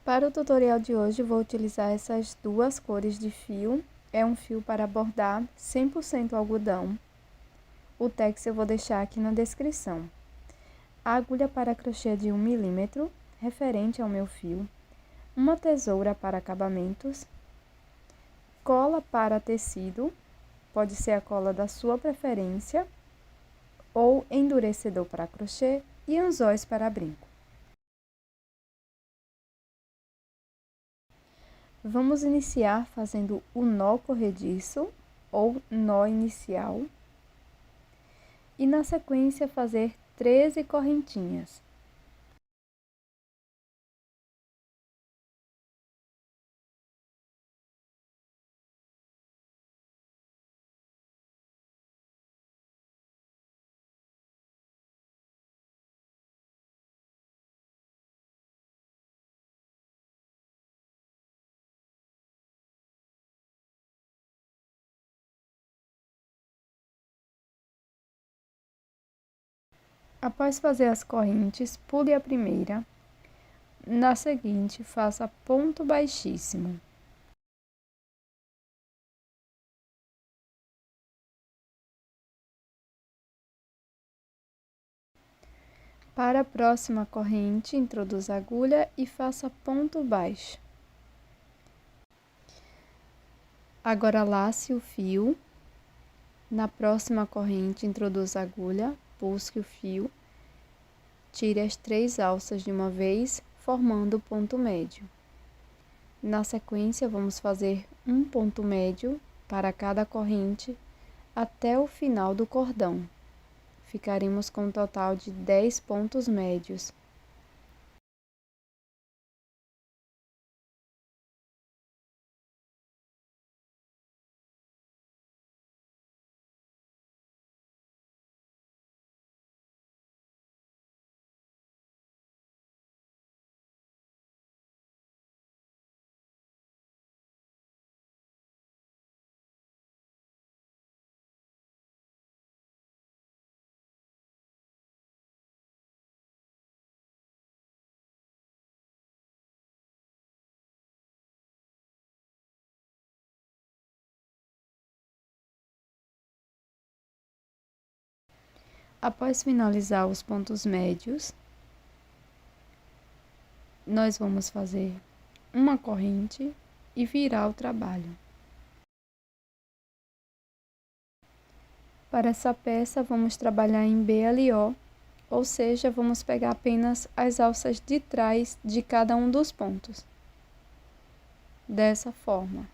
Para o tutorial de hoje, vou utilizar essas duas cores de fio. É um fio para bordar 100% algodão. O tex eu vou deixar aqui na descrição. A agulha para crochê de 1 milímetro, referente ao meu fio. Uma tesoura para acabamentos. Cola para tecido, pode ser a cola da sua preferência. Ou endurecedor para crochê e anzóis para brinco. Vamos iniciar fazendo o nó corrediço, ou nó inicial, e na sequência fazer 13 correntinhas. Após fazer as correntes, pule a primeira. Na seguinte, faça ponto baixíssimo. Para a próxima corrente, introduza a agulha e faça ponto baixo. Agora lace o fio. Na próxima corrente, introduza a agulha, busque o fio, tire as 3 alças de uma vez, formando o ponto médio. Na sequência, vamos fazer um ponto médio para cada corrente até o final do cordão. Ficaremos com um total de 10 pontos médios. Após finalizar os pontos médios, nós vamos fazer uma corrente e virar o trabalho. Para essa peça, vamos trabalhar em BLO, ou seja, vamos pegar apenas as alças de trás de cada um dos pontos. Dessa forma,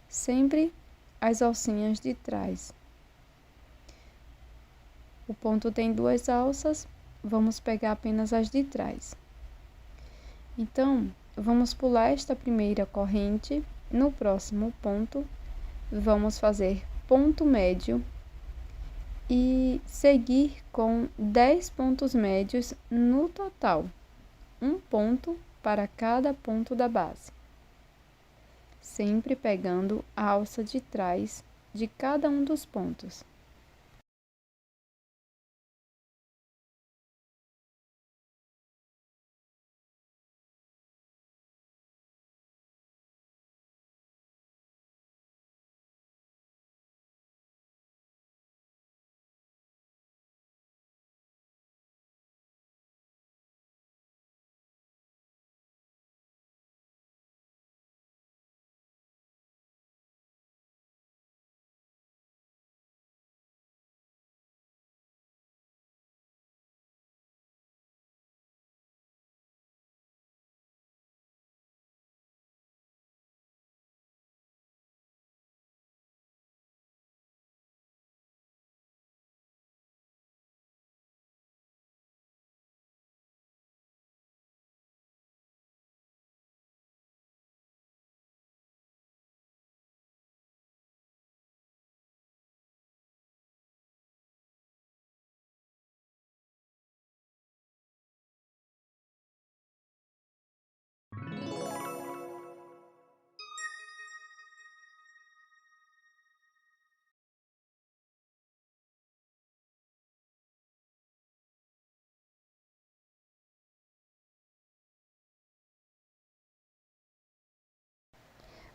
sempre as alcinhas de trás. O ponto tem 2 alças, vamos pegar apenas as de trás. Então, vamos pular esta primeira corrente. No próximo ponto, vamos fazer ponto médio e seguir com 10 pontos médios no total, um ponto para cada ponto da base, sempre pegando a alça de trás de cada um dos pontos.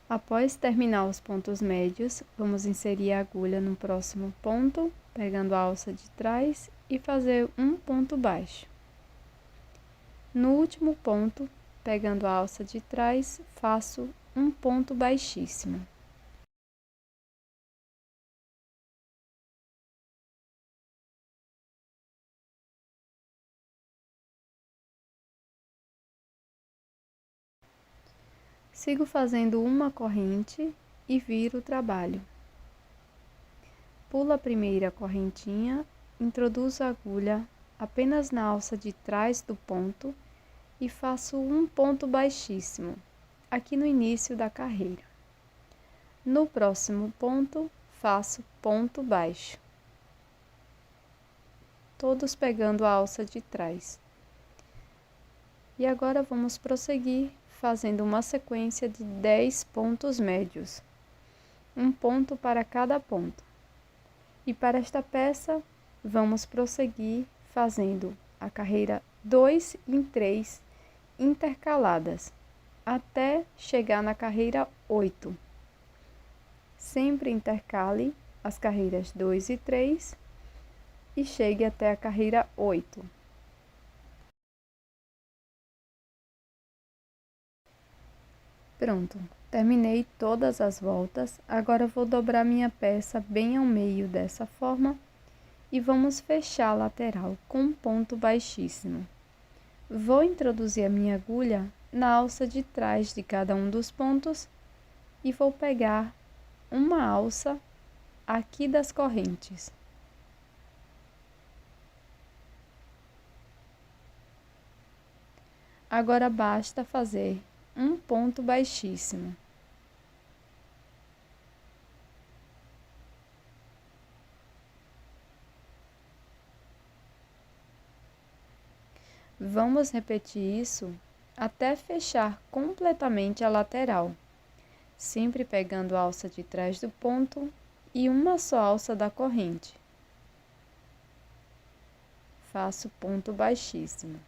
Após terminar os pontos médios, vamos inserir a agulha no próximo ponto, pegando a alça de trás e fazer um ponto baixo. No último ponto, pegando a alça de trás, faço um ponto baixíssimo. Sigo fazendo uma corrente e viro o trabalho. Pulo a primeira correntinha, introduzo a agulha apenas na alça de trás do ponto e faço um ponto baixíssimo, aqui no início da carreira. No próximo ponto, faço ponto baixo, todos pegando a alça de trás. E agora vamos prosseguir fazendo uma sequência de 10 pontos médios, um ponto para cada ponto. E para esta peça, vamos prosseguir fazendo a carreira 2 em 3 intercaladas, até chegar na carreira 8. Sempre intercale as carreiras 2 e 3 e chegue até a carreira 8. Pronto, terminei todas as voltas. Agora vou dobrar minha peça bem ao meio dessa forma e vamos fechar a lateral com um ponto baixíssimo. Vou introduzir a minha agulha na alça de trás de cada um dos pontos e vou pegar uma alça aqui das correntes. Agora basta fazer um ponto baixíssimo. Vamos repetir isso até fechar completamente a lateral, sempre pegando a alça de trás do ponto e uma só alça da corrente. Faço ponto baixíssimo.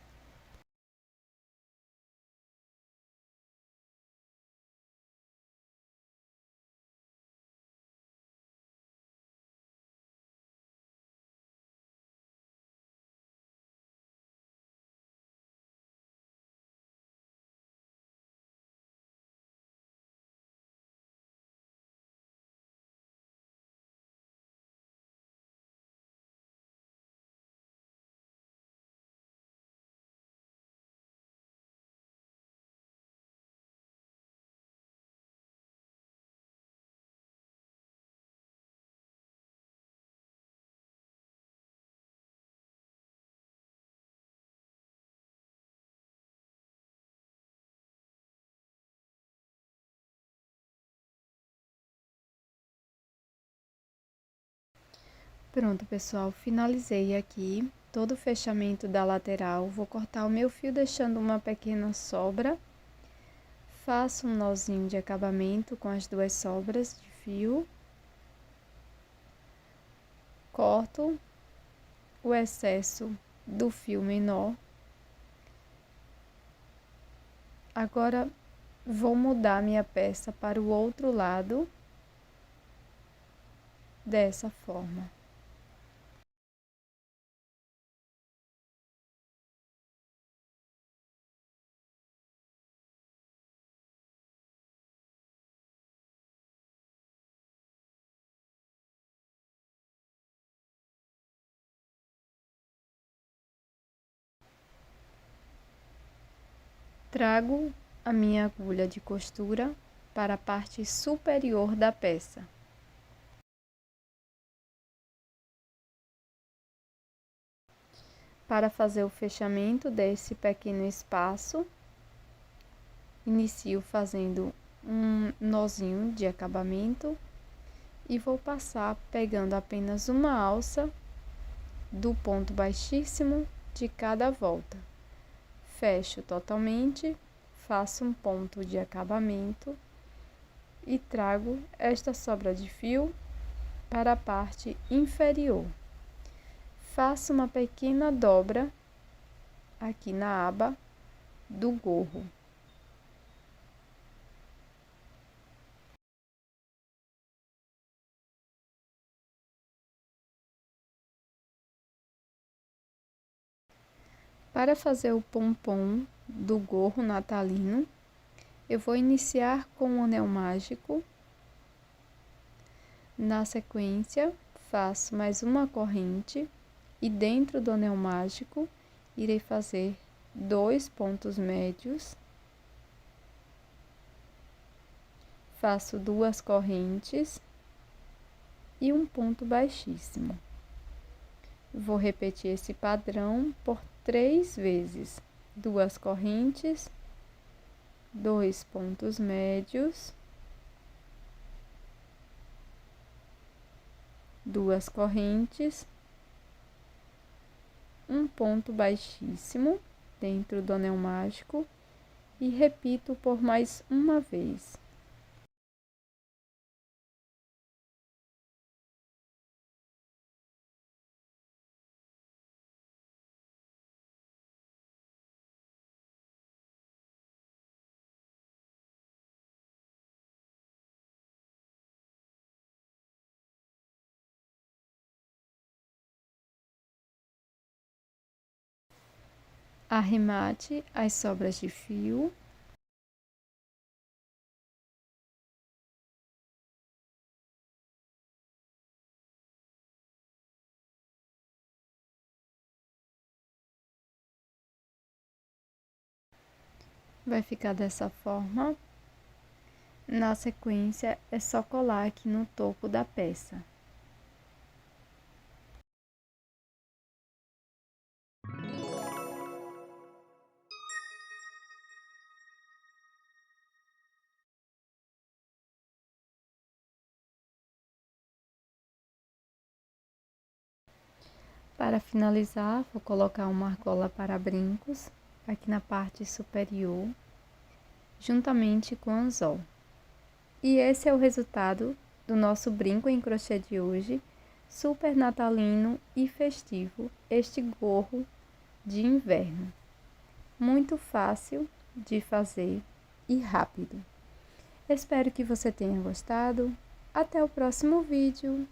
Pronto, pessoal, finalizei aqui todo o fechamento da lateral. Vou cortar o meu fio deixando uma pequena sobra. Faço um nozinho de acabamento com as duas sobras de fio. Corto o excesso do fio menor. Agora, vou mudar minha peça para o outro lado, dessa forma. Trago a minha agulha de costura para a parte superior da peça. Para fazer o fechamento desse pequeno espaço, inicio fazendo um nozinho de acabamento e vou passar pegando apenas uma alça do ponto baixíssimo de cada volta. Fecho totalmente, faço um ponto de acabamento e trago esta sobra de fio para a parte inferior. Faço uma pequena dobra aqui na aba do gorro. Para fazer o pompom do gorro natalino, eu vou iniciar com o anel mágico. Na sequência, faço mais uma corrente e dentro do anel mágico, irei fazer 2 pontos médios. Faço 2 correntes e um ponto baixíssimo. Vou repetir esse padrão por 3 vezes. 2 correntes, 2 pontos médios, 2 correntes, um ponto baixíssimo dentro do anel mágico e repito por mais uma vez. Arremate as sobras de fio. Vai ficar dessa forma. Na sequência, é só colar aqui no topo da peça. Para finalizar, vou colocar uma argola para brincos aqui na parte superior, juntamente com o anzol. E esse é o resultado do nosso brinco em crochê de hoje, super natalino e festivo, este gorro de inverno. Muito fácil de fazer e rápido. Espero que você tenha gostado. Até o próximo vídeo!